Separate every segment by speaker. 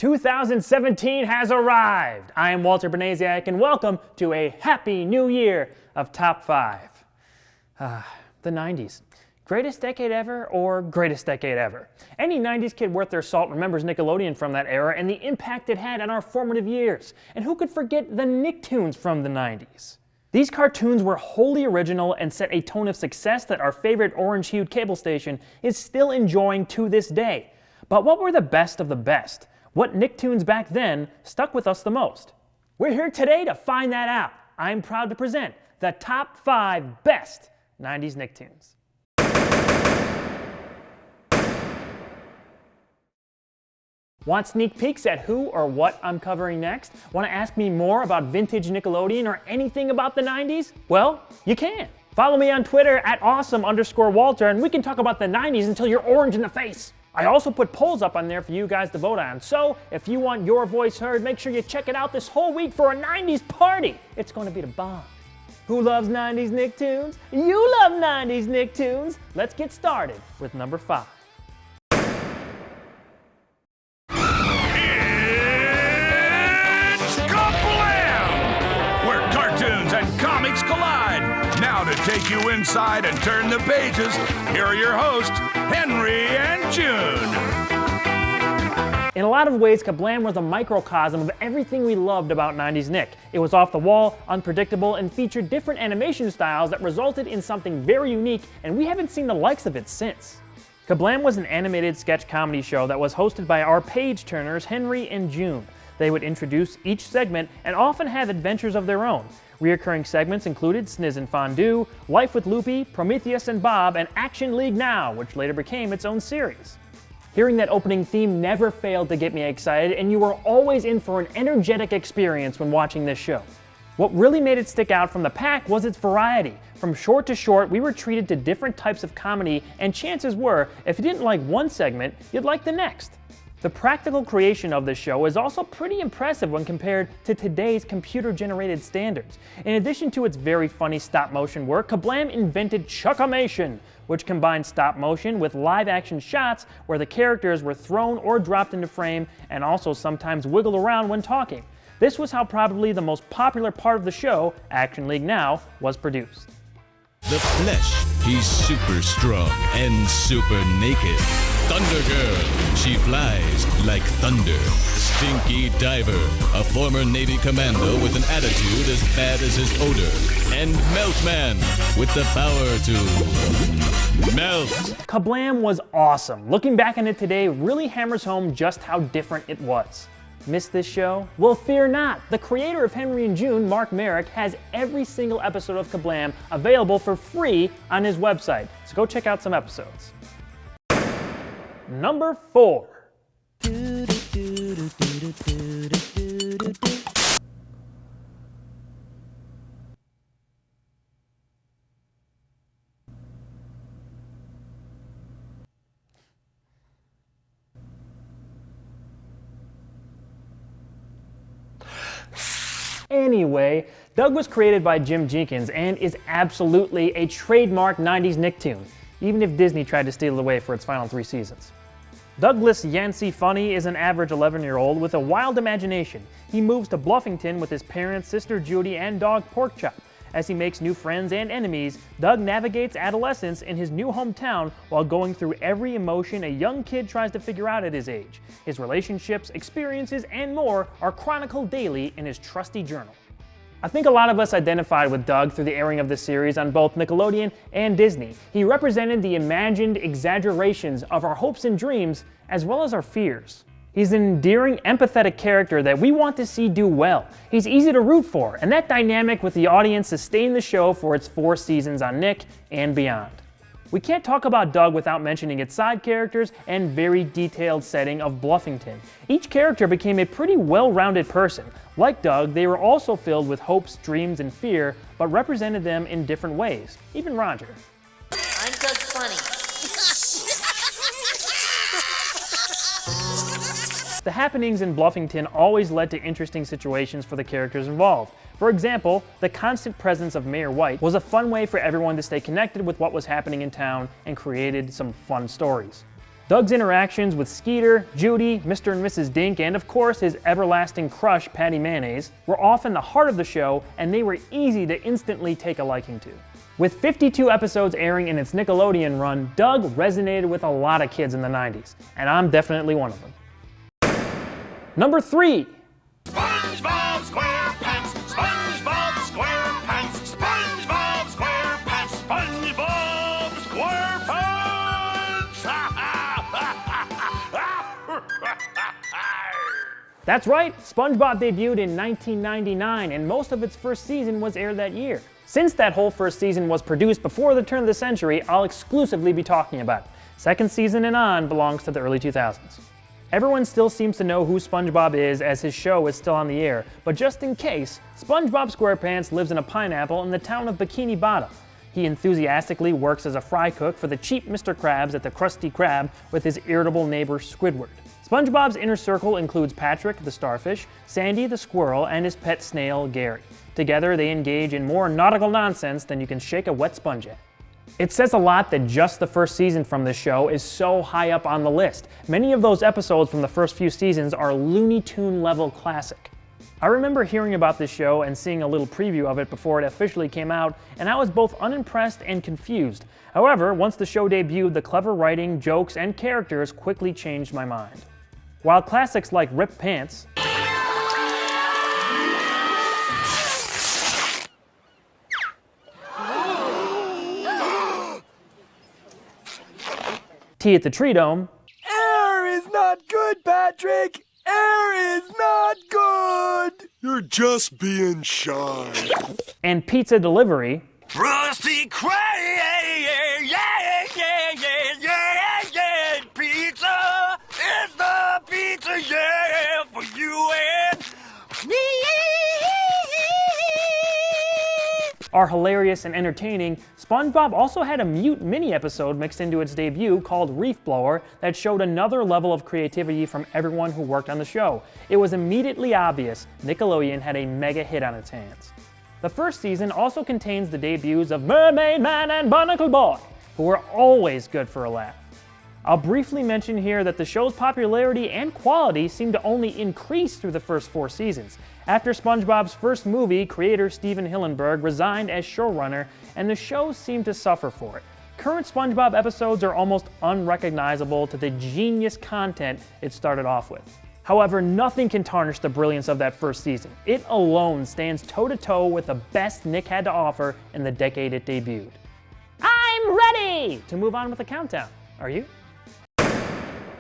Speaker 1: 2017 has arrived. I am Walter Benesiak, and welcome to a happy new year of Top 5. The 90s. Greatest decade ever or greatest decade ever? Any 90s kid worth their salt remembers Nickelodeon from that era and the impact it had on our formative years. And who could forget the Nicktoons from the 90s? These cartoons were wholly original and set a tone of success that our favorite orange-hued cable station is still enjoying to this day. But what were the best of the best? What Nicktoons back then stuck with us the most? We're here today to find that out. I'm proud to present the top 5 best 90s Nicktoons. Want sneak peeks at who or what I'm covering next? Want to ask me more about vintage Nickelodeon or anything about the 90s? Well, you can. Follow me on Twitter at awesome_Walter and we can talk about the 90s until you're orange in the face. I also put polls up on there for you guys to vote on, so if you want your voice heard, make sure you check it out this whole week for a 90s party. It's going to be the bomb. Who loves 90s Nicktoons? You love 90s Nicktoons. Let's get started with number 5.
Speaker 2: It's KaBlam! Where cartoons and comics collide. Now to take you inside and turn the pages, here are your hosts, Henry and June.
Speaker 1: In a lot of ways, KaBlam was a microcosm of everything we loved about 90s Nick. It was off the wall, unpredictable, and featured different animation styles that resulted in something very unique, and we haven't seen the likes of it since. KaBlam was an animated sketch comedy show that was hosted by our page-turners Henry and June. They would introduce each segment and often have adventures of their own. Reoccurring segments included Sniz and Fondue, Life with Loopy, Prometheus and Bob, and Action League Now, which later became its own series. Hearing that opening theme never failed to get me excited, and you were always in for an energetic experience when watching this show. What really made it stick out from the pack was its variety. From short to short, we were treated to different types of comedy, and chances were, if you didn't like one segment, you'd like the next. The practical creation of this show is also pretty impressive when compared to today's computer-generated standards. In addition to its very funny stop-motion work, KaBlam invented Chuckamation, which combined stop-motion with live-action shots where the characters were thrown or dropped into frame and also sometimes wiggled around when talking. This was how probably the most popular part of the show, Action League Now, was produced.
Speaker 3: The Flesh, he's super strong and super naked. Thunder Girl, she flies like thunder. Stinky Diver, a former Navy commando with an attitude as bad as his odor. And Meltman, with the power to melt.
Speaker 1: KaBlam was awesome. Looking back on it today really hammers home just how different it was. Missed this show? Well, fear not. The creator of Henry and June, Mark Merrick, has every single episode of KaBlam available for free on his website. So go check out some episodes. Number 4. Anyway, Doug was created by Jim Jenkins and is absolutely a trademark 90s Nicktoon, even if Disney tried to steal it away for its final 3 seasons. Douglas Yancey Funny is an average 11-year-old with a wild imagination. He moves to Bluffington with his parents, sister Judy, and dog Porkchop. As he makes new friends and enemies, Doug navigates adolescence in his new hometown while going through every emotion a young kid tries to figure out at his age. His relationships, experiences, and more are chronicled daily in his trusty journal. I think a lot of us identified with Doug through the airing of this series on both Nickelodeon and Disney. He represented the imagined exaggerations of our hopes and dreams, as well as our fears. He's an endearing, empathetic character that we want to see do well. He's easy to root for, and that dynamic with the audience sustained the show for its 4 seasons on Nick and beyond. We can't talk about Doug without mentioning its side characters and very detailed setting of Bluffington. Each character became a pretty well-rounded person. Like Doug, they were also filled with hopes, dreams, and fear, but represented them in different ways. Even Roger.
Speaker 4: I'm Doug Funny.
Speaker 1: The happenings in Bluffington always led to interesting situations for the characters involved. For example, the constant presence of Mayor White was a fun way for everyone to stay connected with what was happening in town and created some fun stories. Doug's interactions with Skeeter, Judy, Mr. and Mrs. Dink, and of course his everlasting crush, Patty Mayonnaise, were often the heart of the show, and they were easy to instantly take a liking to. With 52 episodes airing in its Nickelodeon run, Doug resonated with a lot of kids in the 90s, and I'm definitely one of them. Number 3.
Speaker 2: SpongeBob SquarePants, SpongeBob SquarePants, SpongeBob SquarePants, SpongeBob SquarePants!
Speaker 1: That's right, SpongeBob debuted in 1999, and most of its first season was aired that year. Since that whole first season was produced before the turn of the century, I'll exclusively be talking about it. Second season and on belongs to the early 2000s. Everyone still seems to know who SpongeBob is, as his show is still on the air, but just in case, SpongeBob SquarePants lives in a pineapple in the town of Bikini Bottom. He enthusiastically works as a fry cook for the cheap Mr. Krabs at the Krusty Krab with his irritable neighbor Squidward. SpongeBob's inner circle includes Patrick, the starfish, Sandy, the squirrel, and his pet snail, Gary. Together, they engage in more nautical nonsense than you can shake a wet sponge at. It says a lot that just the first season from this show is so high up on the list. Many of those episodes from the first few seasons are Looney Tune level classic. I remember hearing about this show and seeing a little preview of it before it officially came out, and I was both unimpressed and confused. However, once the show debuted, the clever writing, jokes, and characters quickly changed my mind. While classics like Rip Pants, Tea at the Tree Dome,
Speaker 5: Air is not good, Patrick! Air is not good! You're just being shy.
Speaker 1: and Pizza Delivery,
Speaker 2: Rusty Cray, pizza is the pizza, yeah, for you and me.
Speaker 1: are hilarious and entertaining. SpongeBob also had a mute mini-episode mixed into its debut called Reef Blower that showed another level of creativity from everyone who worked on the show. It was immediately obvious Nickelodeon had a mega hit on its hands. The first season also contains the debuts of Mermaid Man and Barnacle Boy, who were always good for a laugh. I'll briefly mention here that the show's popularity and quality seemed to only increase through the first 4 seasons. After SpongeBob's first movie, creator Steven Hillenburg resigned as showrunner, and the show seemed to suffer for it. Current SpongeBob episodes are almost unrecognizable to the genius content it started off with. However, nothing can tarnish the brilliance of that first season. It alone stands toe-to-toe with the best Nick had to offer in the decade it debuted. I'm ready to move on with the countdown. Are you?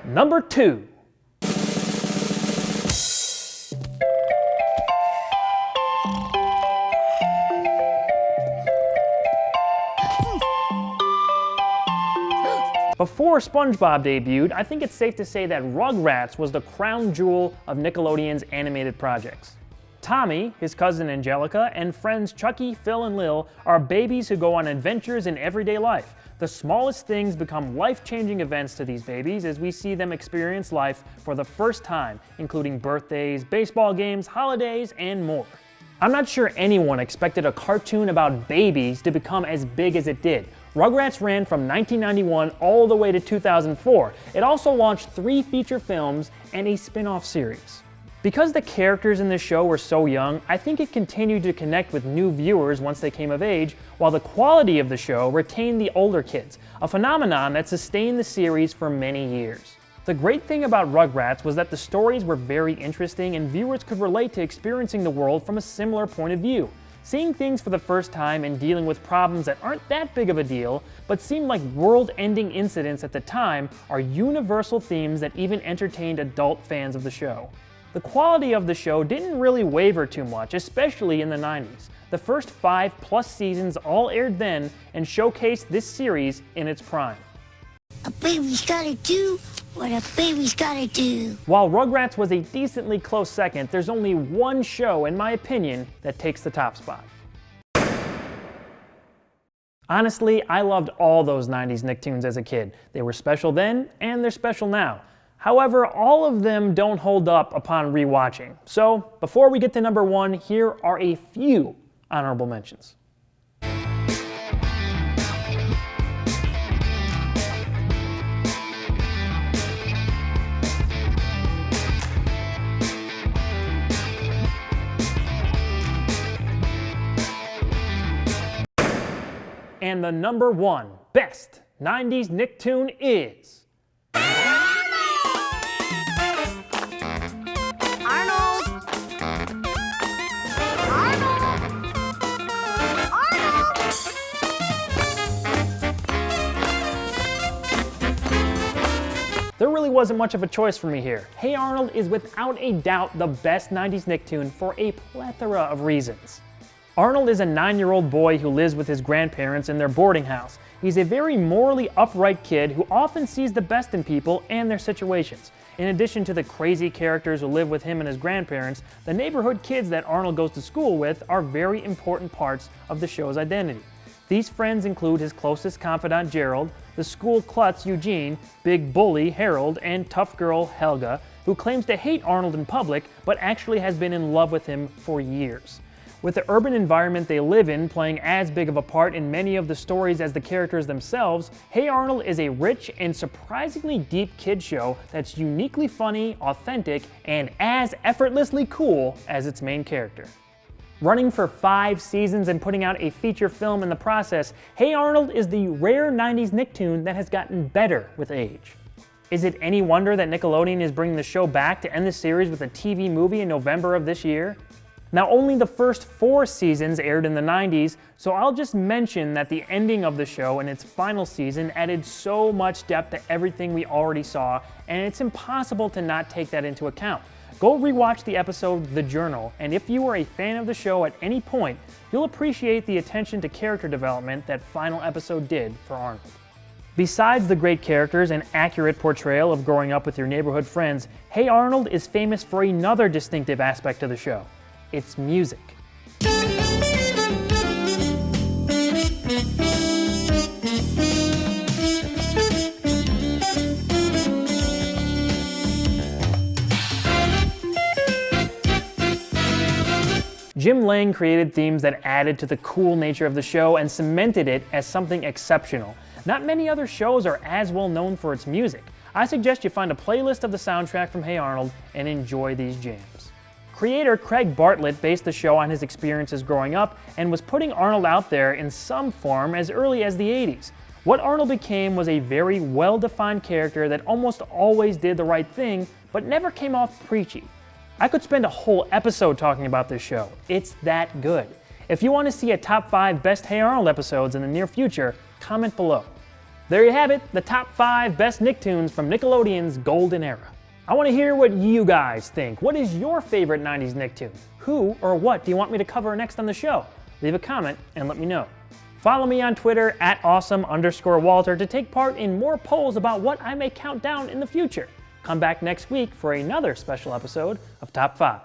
Speaker 1: Number 2. Before SpongeBob debuted, I think it's safe to say that Rugrats was the crown jewel of Nickelodeon's animated projects. Tommy, his cousin Angelica, and friends Chucky, Phil, and Lil are babies who go on adventures in everyday life. The smallest things become life-changing events to these babies as we see them experience life for the first time, including birthdays, baseball games, holidays, and more. I'm not sure anyone expected a cartoon about babies to become as big as it did. Rugrats ran from 1991 all the way to 2004. It also launched 3 feature films and a spin-off series. Because the characters in this show were so young, I think it continued to connect with new viewers once they came of age, while the quality of the show retained the older kids, a phenomenon that sustained the series for many years. The great thing about Rugrats was that the stories were very interesting and viewers could relate to experiencing the world from a similar point of view. Seeing things for the first time and dealing with problems that aren't that big of a deal, but seem like world-ending incidents at the time, are universal themes that even entertained adult fans of the show. The quality of the show didn't really waver too much, especially in the 90s. The first 5+ seasons all aired then and showcased this series in its prime.
Speaker 6: A baby's gotta do what a baby's gotta do.
Speaker 1: While Rugrats was a decently close second, there's only one show, in my opinion, that takes the top spot. Honestly, I loved all those 90s Nicktoons as a kid. They were special then, and they're special now. However, all of them don't hold up upon rewatching. So, before we get to number 1, here are a few honorable mentions. And the number 1 best 90s Nicktoon is... There really wasn't much of a choice for me here. Hey Arnold is without a doubt the best 90s Nicktoon for a plethora of reasons. Arnold is a 9-year-old boy who lives with his grandparents in their boarding house. He's a very morally upright kid who often sees the best in people and their situations. In addition to the crazy characters who live with him and his grandparents, the neighborhood kids that Arnold goes to school with are very important parts of the show's identity. These friends include his closest confidant Gerald, the school klutz Eugene, big bully Harold, and tough girl Helga, who claims to hate Arnold in public but actually has been in love with him for years. With the urban environment they live in playing as big of a part in many of the stories as the characters themselves, Hey Arnold is a rich and surprisingly deep kid show that's uniquely funny, authentic, and as effortlessly cool as its main character. Running for 5 seasons and putting out a feature film in the process, Hey Arnold is the rare 90s Nicktoon that has gotten better with age. Is it any wonder that Nickelodeon is bringing the show back to end the series with a TV movie in November of this year? Now, only the first 4 seasons aired in the 90s, so I'll just mention that the ending of the show and its final season added so much depth to everything we already saw, and it's impossible to not take that into account. Go rewatch the episode The Journal, and if you were a fan of the show at any point, you'll appreciate the attention to character development that final episode did for Arnold. Besides the great characters and accurate portrayal of growing up with your neighborhood friends, Hey Arnold is famous for another distinctive aspect of the show: its music. Jim Lang created themes that added to the cool nature of the show and cemented it as something exceptional. Not many other shows are as well known for its music. I suggest you find a playlist of the soundtrack from Hey Arnold and enjoy these jams. Creator Craig Bartlett based the show on his experiences growing up and was putting Arnold out there in some form as early as the 80s. What Arnold became was a very well-defined character that almost always did the right thing, but never came off preachy. I could spend a whole episode talking about this show. It's that good. If you want to see a top 5 best Hey Arnold episodes in the near future, comment below. There you have it, the top 5 best Nicktoons from Nickelodeon's golden era. I want to hear what you guys think. What is your favorite 90s Nicktoon? Who or what do you want me to cover next on the show? Leave a comment and let me know. Follow me on Twitter at awesome_Walter to take part in more polls about what I may count down in the future. Come back next week for another special episode of Top 5.